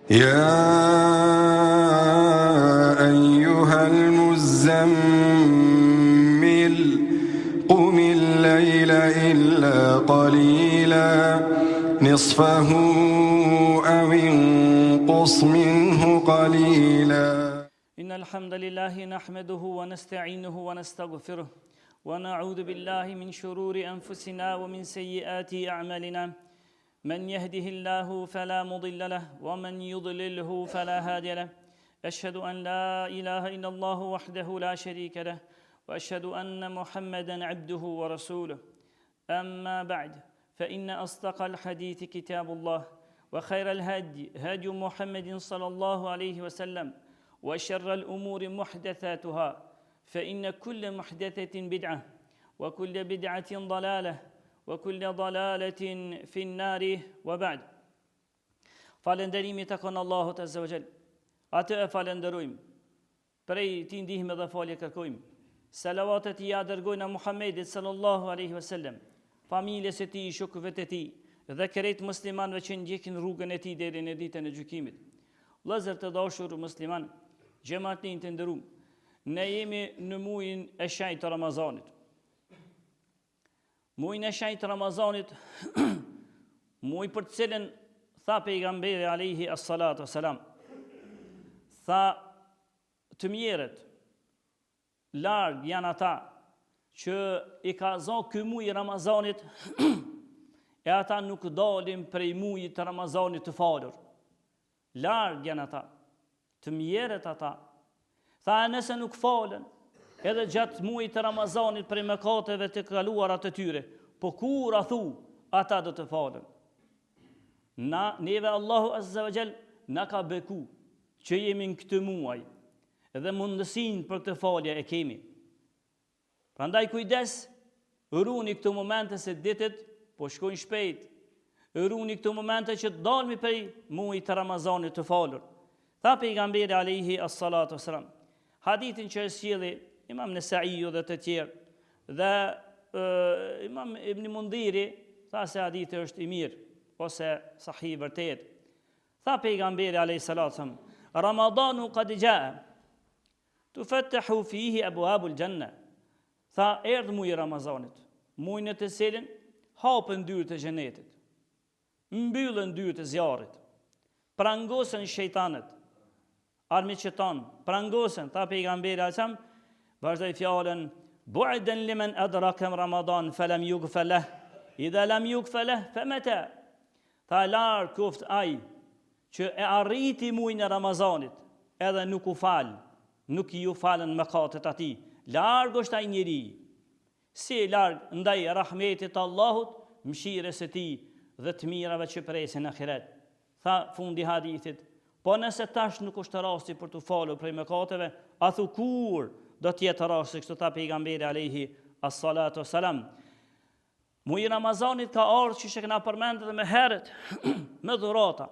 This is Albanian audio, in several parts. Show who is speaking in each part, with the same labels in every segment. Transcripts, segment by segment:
Speaker 1: يا أيها المزمل قم الليل إلا قليلا نصفه أو انقص منه قليلا
Speaker 2: إن الحمد لله نحمده ونستعينه ونستغفره ونعوذ بالله من شرور أنفسنا ومن سيئات أعمالنا من يهده الله فلا مضل له ومن يضلله فلا هادي له أشهد أن لا إله إلا الله وحده لا شريك له وأشهد أن محمدا عبده ورسوله أما بعد فإن أصدق الحديث كتاب الله وخير الهدي هدي محمد صلى الله عليه وسلم وشر الأمور محدثاتها فإن كل محدثة بدعة وكل بدعة ضلالة وكل ضلالة في النار وبعد. Falënderimi takon Allahut Azza wa Jall. Atë e falenderojmë. Prej tij ndihmë dhe falje kërkojmë. Salavatet i dërgojnë Muhammedit sallallahu alaihi wasallam, familjes e tij, shokëve të tij dhe krejt muslimanëve që ndjekin rrugën e tij deri në ditën e gjykimit. Vëllezër të dashur musliman, xhamatin të nderuar, ne jemi në muajin e shenjtë të Ramazanit. Muajin e shenjtë të Ramazanit, muaj për të cilën tha pejgamberi alayhi as-salatu wassalam, tha të mirët larg janë ata që i ka zonë ky muaj i Ramazanit e ata nuk dalin prej muajit të Ramazanit të falur. Larg janë ata, të mirët ata. Tha nëse nuk falen edhe gjatë muajit të Ramazanit prej mëkateve të kaluara të tyre, po kur a thu ata do të falen. Neve Allahu Azza wa Jall na ka beku që jemi në këtë muaj dhe mundësinë për këtë falje e kemi. Prandaj kujdes, runi këto momente se ditët po shkojnë shpejt. Runi këto momente që dalmi prej muajit të Ramazanit të falur. Tha pejgamberi alayhi as-salatu wassalam, hadithin që e sjellë Imam Nesaiu dhe të tjerë, dhe Imam Ibn Mundhiri tha se hadithi është i mirë ose sahih vërtet. Tha pejgamberi alayhi salatu wassalam, Ramadanu qad jaa tufattahu fihi abwabul janna. Tha erdhi muaji i Ramazanit, muaji në të cilin hapen dyert e xhenetit, mbyllen dyert e zjarrit, prangosen shejtanët, armiqeton, prangosen. Tha pejgamberi alayhi vazhdoi fjalën, bu'dan liman adraka Ramadan falam yughfar lah, idha lam yughfar lah famata. Tha larg kuft ai që e arriti muajin e Ramazanit edhe nuk u fal, nuk i u falen mëkatet atij. Larg është ai njeri. Si larg ndaj rahmetit të Allahut, mëshirës së tij dhe të mirave që presin në ahiret. Tha fundi hadithit, po nëse tash nuk është rasti për të falur prej mëkateve, a thu kur do të jetë rasti? Kështu tha pejgamberi alayhi as-salatu wassalam. Muaji i Ramazanit ka ardhur që kena përmendur edhe më herët me dhurata.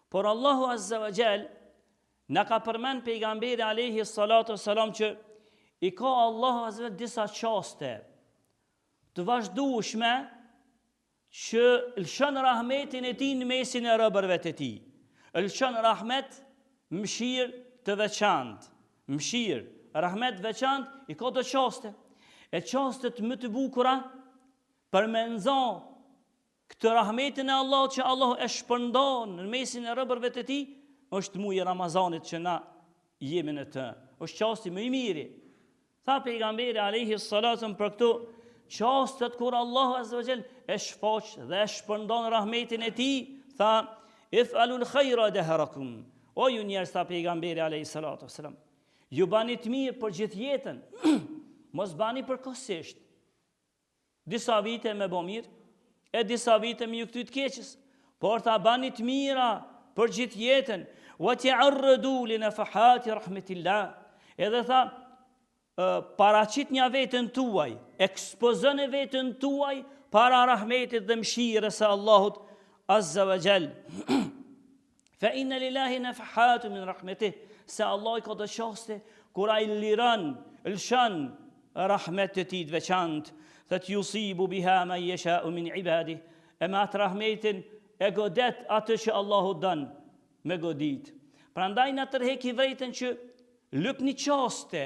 Speaker 2: Por Allahu Azza wa Jall na ka përmend pejgamberi alayhi as-salatu wassalam që i ka Allahu Azza wa Jall disa çaste të vazhdueshme që lëshon rahmetin e tij në mesin e robërve të tij. Lëshon rahmet, mëshirë të veçantë. Mëshirë, rahmet veçantë i ka të çaste. E çastet më të bukura përmendon këtë rahmetin e Allahut që Allah e shpërndon në mesin e robërve të tij, është muaji i Ramazanit që na jemi në të. Është çasti më i miri. Tha pejgamberi alayhi salatu për këto çastet kur Allahu Azza wa Jall e shfaq dhe e shpërndon rahmetin e tij, tha if'alul khayra dahrakum. O ju njerëz, tha pejgamberi alayhi salatu wasalam, ju bani të mirë për gjithë jetën, mos bani përkohësisht. Disa vite me bë mirë, e disa vite me ju këty të keqës, por tha bani të mira për gjithë jetën. Wa ta'arradu li nafahati rahmetillah. Edhe tha paraqit një veten tuaj, ekspozoni veten tuaj para rahmetit dhe mëshirës së Allahut Azza wa Jall. Fa inna lillahi nafahatun min rahmetih. Se Allah i ka të qaste kur ai liran, lëshan rahmet të tij të veçantë, thot yusibu biha man yasha'u min ibadihi. E me atë rahmetin e godet atë që Allahu dën me godit. Prandaj na tërheki vërejtën që lypni qaste,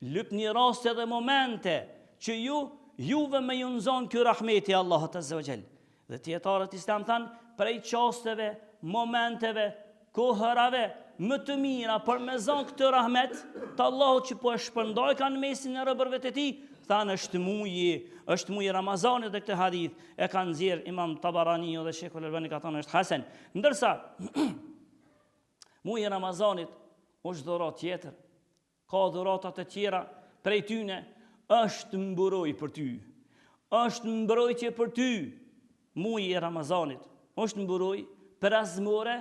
Speaker 2: lypni raste dhe momente që juve me ju nxon ky rahmeti Allahut Azza wa Jall. Dhe dietarët islam thanë, prej qasteve, momenteve, kohërave më të mira për me zon këtë rahmet të Allahut që po e shpërndoj kanë mesin e robërve të tij, thanë është muji Ramazanit. Dhe këtë hadith e kanë nxjerr Imam Tabarani dhe Sheikhul Albani ka thënë është hasan. Ndërsa muji Ramazanit është dhurat tjetër, ka dhurata të tjera, prej tyne është mburoj për ty, është mbrojtje për ty. Muji i Ramazanit është mburoj për azmore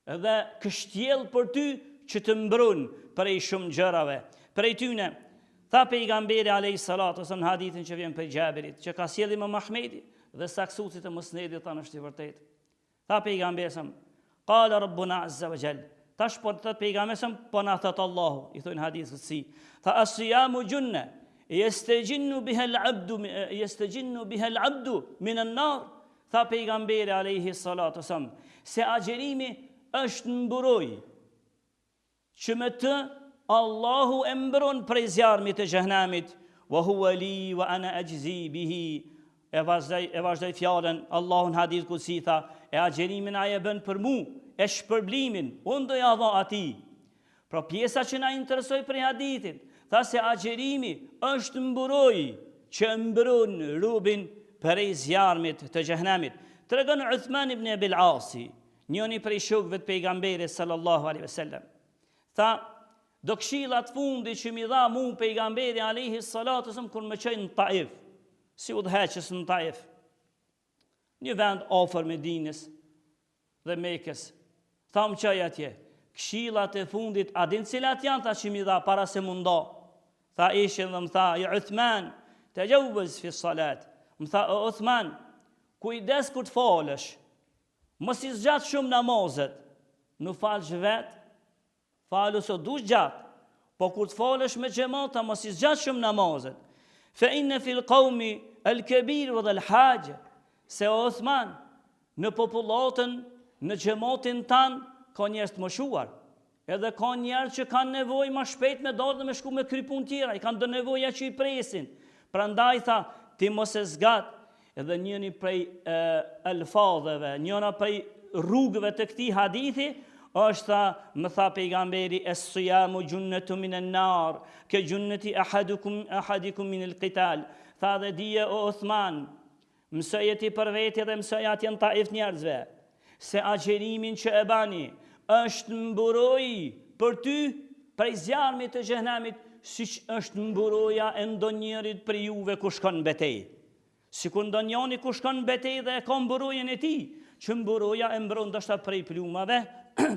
Speaker 2: dhe kështjell për ty që të mbrun prej shumë gjërave. Prej tyne tha pejgamberi alayhi salatu wasallam në hadithin që vjen prej Jabirit, që ka sjellë Imam Ahmedi dhe saksuesit e Musnedit, thanë është i vërtetë. Tha pejgamberi sa qala rabbuna azza wa jall, tash po thot pejgamberi sa po na thot Allahu, i thonë hadithin si, tha as-siyamu junna yastajinnu biha al-abdu min an-nar. Tha pejgamberi alayhi salatu wasallam se agjerimi është mburoj që me të Allahu e mbron prej zjarmit të xhehenamit, wa huwa li wa ana ajzi bihi. E vazhdoi fjalën Allahu në hadith kutsi, tha e agjerimin ai e bën për mu, e shpërblimin unë do ja dha atij. Pra pjesa që na interesoi për hadithin, tha se agjerimi është mburoj që mbron robin prej zjarmit të xhehenamit. Tregon Uthman ibn Abi al-Asi, njëri prej shokëve të pejgamberit sallallahu alaihi wasallam, tha do këshillat fundi që mi dha mu pejgamberi alayhi salatu wasallam kur më çoi në Taif, si udhëheqës në Taif, një vend afër Medinës dhe Mekës. Tha më çoj atje, këshillat e fundit a din cilat janë, tha që mi dha para se mundo. Tha ishin dhe më tha, ja Uthman, tajawwaz fi salat. Më tha, o Uthman, kujdes kur të falësh, mos i zgjat shumë namazet, nuk falësh vetë, falu së dush gjatë, po kur të falësh me xhamata mos i zgjat shumë namazet. Fa inna fil qawmi al-kabir wa al-hajj, se o Uthman, në popullatën, në xhamatin tan ka njerëz të moshuar, edhe ka njerëz që kanë nevojë më shpejt me dorë dhe me shku me kry punë tjera, i kanë do nevoja që i presin. Prandaj tha, ti mos e zgat. Edhe njëri prej alfadheve, njëra prej rrugëve të këtij hadithi është, tha, më tha pejgamberi, es-siyamu junnatu min an-nar, ka junnati ahadikum min al-qital. Tha dhe dije o Uthman, mësoje ti për veti dhe mësoje atje në Taif njerëzve, se agjerimin që e bani është mburoj për ty prej zjarmit të xhehenamit, siç është mburoja e ndonjërit për juve ku shkon në betejë. Si kur ndonjëri ku shkon në betejë dhe e ka mburojën e tij, që mburoja e mbron ndoshta prej plumave,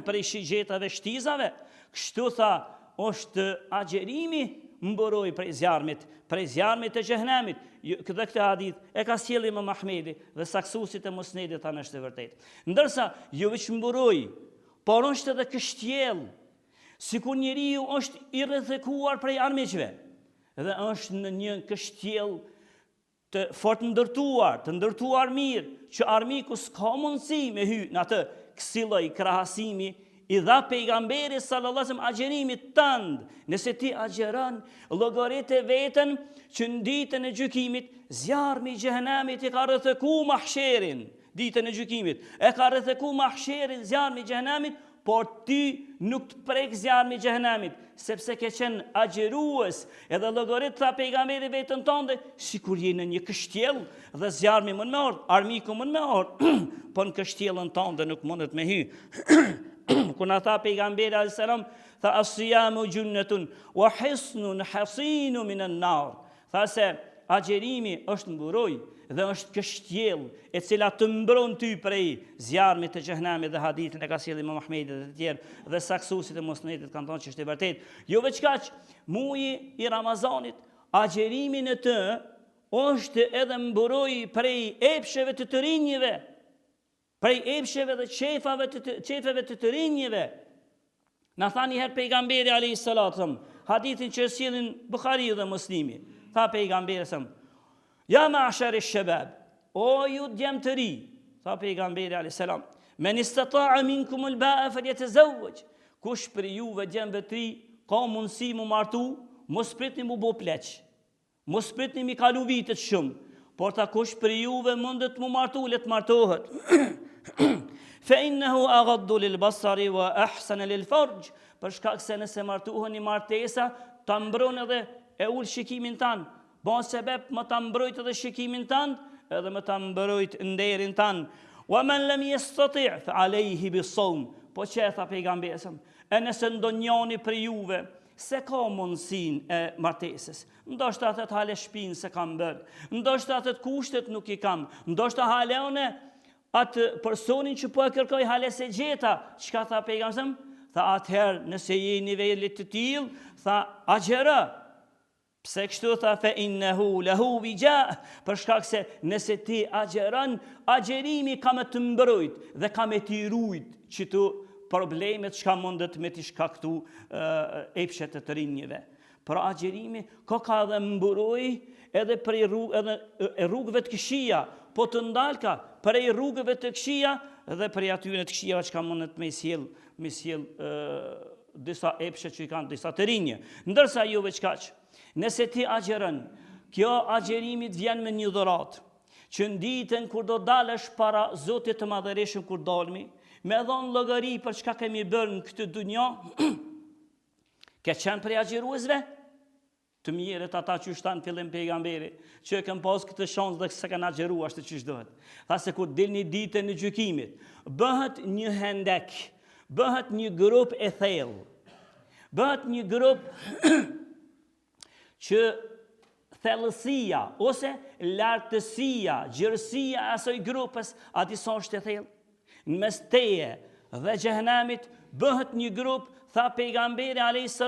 Speaker 2: prej shigjetave, shtizave. Kështu tha, është agjerimi mburoj prej zjarmit të xhehenamit. Këtë hadith e ka sjellë Imam Ahmedi dhe saksuesit e Musnedit, thanë është e vërtetë. Ndërsa jo vetëm mburoj, por është edhe kështjell, sikur njeriu është i rrethekuar prej armiqve dhe është në një kështjell të fort të ndërtuar mirë, që armiku s'ka mundësi me hy në atë kësilloj krahasimi, i dha pejgamberi sallallahu alaihi wasallam agjerimit tënd. Nëse ti agjeron, llogaritë veten që në ditën e gjykimit zjarmi i xhehenamit i ka rrethëku mahsherin, ditën e gjykimit e ka rrethëku mahsherin zjarmi i xhehenamit, por ti nuk të prek zjarmi i xhehenamit, sepse ke qenë agjerues, edhe llogarit tha pejgamberi vetën tënde, sikur je në një kështjell dhe zjarmi mund me ardh, armiku mund me ardh, po në kështjellën tënde nuk mundet me hy. Kur na tha pejgamberi alayhis salam, tha as-siyamu junnatun wa hisnun hasinu min an-nar. Tha se agjerimi është mburoj dhe është kështjell e cila të mbron ty prej zjarmit të xhehenamit, dhe hadithin e ka sjellë Imam Ahmedi dhe të tjerë dhe saksuesit e Musnedit kanë thënë që është e vërtetë. Jo veç kaq, muji i Ramazanit, agjerimi në të është edhe mburoj prej epsheve të të rinjve, prej epsheve dhe qefeve të të rinjve. Na tha një herë pejgamberi alayhis salam, hadithin që sjellin Buhariu dhe Muslimi, tha pejgamberi sa, ja ma'shar ash-shabab, o ju djem të ri, tha pejgamberi alayhis salam, Men istata'a minkum al-ba'a falyatazawwaj. Kush për juve gjembë të ri ka mundësi mu martu, mos pritni mu bo pleq. Mos pritni mi kalu vitet shumë, por ta kush për juve mundet mu martu, let martohet. Fa innehu aghaddu lil basari wa ahsana lil farj. Për shkak se nëse martuhen një martesa, ta mbron edhe e ul shikimin tanë. Bon sebeb më ta mbrojt edhe shikimin tanë, edhe më ta mbrojt nderin tanë. Wa man lam yastati' fa alayhi bis-sawm. Po që e tha pejgamberi, e nëse ndonjani për juve se ka mundësin e martesës, ndoshta atë hale shpinë se kam bërë, ndoshta atë kushtet nuk i kam, ndoshta hale one atë personin që po e kërkoj hale se gjeta, çka tha pejgamberi? Tha atëherë nëse je në nivelit të tillë, tha agjera. Pse kështu tha fe innehu lahu wija, për shkak se nëse ti agjeron, agjerimi ka me të mbrojt dhe ka me t'i rujt që tu problemet çka mundet me t'i shkaktu epshet të rinjeve. Për agjerimi ka dhe mburoj edhe për rrugëve të këshia, po të ndalka për rrugëve të këshia dhe për atyre të këshia çka mundet me sjell disa epshet që i kanë disa të rinje. Ndërsa juve çkaq, nëse ti agjeron, kjo agjerimit vjen me një dhurat, që në ditën kur do dalësh para Zotit të Madhërisht kur dalmi, me dhonë llogari për çka kemi bërë në këtë dunja, ke qenë prej agjeruesve? Të mirët ata që shtanë fillim pejgamberi, që e këm pas këtë shansë dhe se kanë agjeru ashtë që shdohet. Tha se kur dilni ditën në gjykimit, bëhet një hendek, bëhet një grup e thellë, bëhet një grup që thellësia ose lartësia, gjërësia e asoj grupës ati sa është e thellë. Në mes teje dhe xhehenamit bëhet një grup, tha pejgamberi a.s.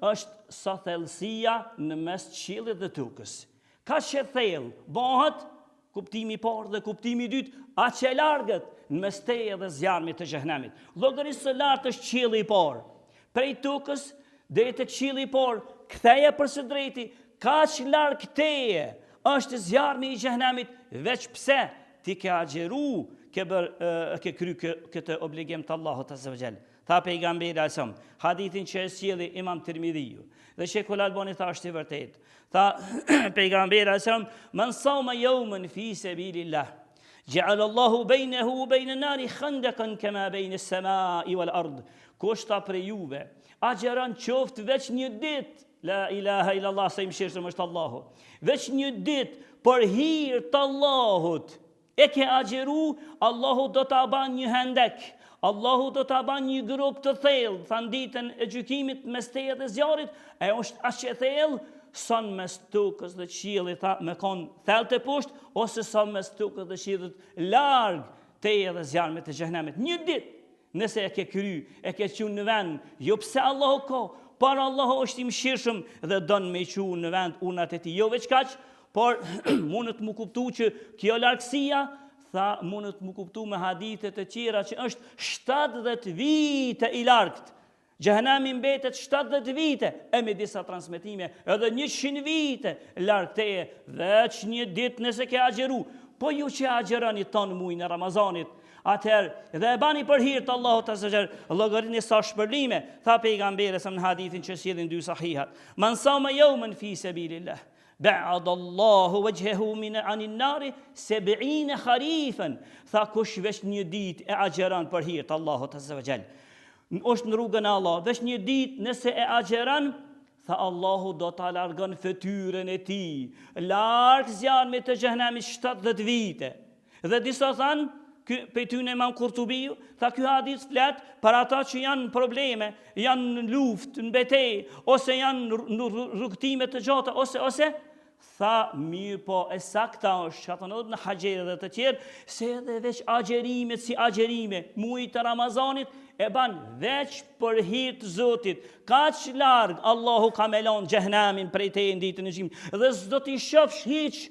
Speaker 2: është sa thellësia në mes qiellit dhe tokës. Ka që thellë bëhet kuptimi i parë dhe kuptimi i dytë, aq e largët në mes teje dhe zjarmit të xhehenamit. Llogarisë së lartë është qielli i parë. Prej tokës deri tek qielli i parë, ktheje përsë drejti, kaq larg teje është zjarmi i xhehenamit, veç pse ti ke agjeru, ke kry këtë obligim të Allahut azza wa jall. Tha pejgamberi alsam, hadithin që e sjellë Imam Tirmidhiu, dhe Sheikhul Albani tha është i vërtet. Tha pejgamberi alsam, man sama yawman fi sabilillah, ja'ala Allahu bainahu wa bain an-nari khandaqan kama bain as-sama'i wal ard. Kush ta për juve agjeron qoftë veç një ditë, la ilaha illallah, se im shirshëm është Allahu, veç një ditë për hir të Allahut, e ke agjeru, Allahu do të ban një hendek, Allahu do të ban një grup të thellë, thanë ditën e gjykimit mes teje dhe zjarit, e është aq e thellë, son mes tokës dhe qiellit, tha me kon thellë të poshtë, ose son mes tokës dhe qiellit larg teje dhe zjarmit të xhehenamit. Një ditë, nëse e ke kry, e ke qenë në vend, jo pse Allahu ka, por Allahu është i mëshirshëm dhe don me qenë në vend unat e tij, jo veç kaq, por mundet mu kuptu që kjo largësia, tha mundet mu kuptu me hadithet e tjera që është 70 vite i largët. Xhehenami mbetet 70 vite, e me disa transmetime edhe 100 vite largëteje, veç një ditë nëse ke agjeru. Po ju që agjerani ton muajin e Ramazanit, atëherë dhe e bani për hir të Allahut azza wa jall, llogarinë sa shpërblime, tha pejgamberi sa në hadithin që sjellin dy sahihat. Man sama yawman fi sabilillah, ba'ad Allahu wajhahu min anin nari 70 kharifan. Tha kush veç një ditë e agjeron për hir të Allahut azza wa jall, është në rrugën e Allahut, veç një ditë nëse e agjeron, tha Allahu do ta largon fytyrën e tij larg zjarmit të xhehenamit 70 vite. Dhe disa thanë, për ty në Imam Kurtubiu, tha ky hadith flet për ata që janë në probleme, janë në luftë, në betejë, ose janë në rrugtime të gjata, ose tha mirë po e sakta është që ato në haqere dhe të tjerë, se edhe veç agjerimet si agjerime, muaj të Ramazanit, e ban veç për hir të Zotit. Kaq larg Allahu ka melon xhehenamin prej teje në ditën e gjykimit, dhe s'do t'i shofsh hiç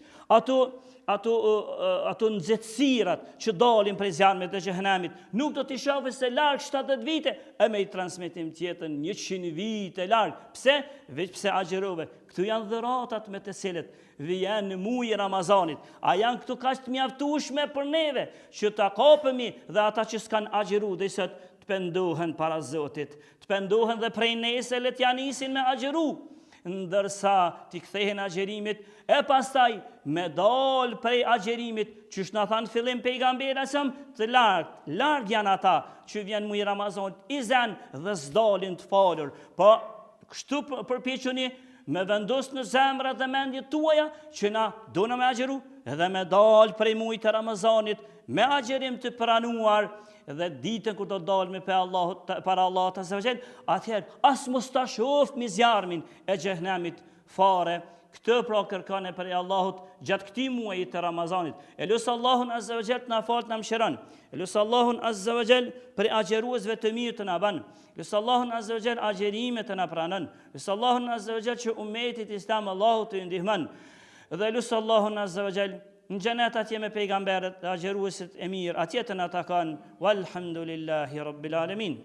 Speaker 2: ato nxehtësirat që dalin prej zjarmit të xhehenamit, nuk do t'i shohë se larg 70 vite, e me i transmetim tjetën 100 vite larg. Pse? Veç pse agjerove. Këtu janë dhuratat me të cilët vjen në muaj Ramazanit. A janë këtu kaq të mjaftueshme për neve që ta kapemi dhe ata që s'kan agjeru dhe sot të pendohen para Zotit, të pendohen dhe prej nese le t'ja nisin me agjeru, ndërsa t'i kthehen agjerimit e pastaj me dal prej agjerimit, që shna thanë fillim pejgamberi sa të larg janë ata që vjen muaj Ramazanit i zen dhe s'dalin të falur. Po kështu përpiquni me vendos në zemrat dhe mendjet tuaja që na dona me agjeru dhe me dal prej muajit të Ramazanit me agjerim të pranuar, dhe ditën kur do dalmi para Allahut azza wa jall, atëherë as mos ta shohmi zjarmin e xhehenamit fare. Këtë pra kërkon e për Allahut gjatë këtij muaji të Ramazanit. E lutë Allahun azza wa jall të na fal, të na mëshiron. E lutë Allahun azza wa jall për agjeruesve të mirë të na bën. Lutë Allahun azza wa jall agjerimet të na pranon. Lutë Allahun azza wa jall që ummetit islam Allahu të ndihmon. Dhe lutë Allahun azza wa jall në xhenet atje me pejgamberët, agjeruesit e mirë, atje të na takon. Walhamdulillahi rabbil alamin.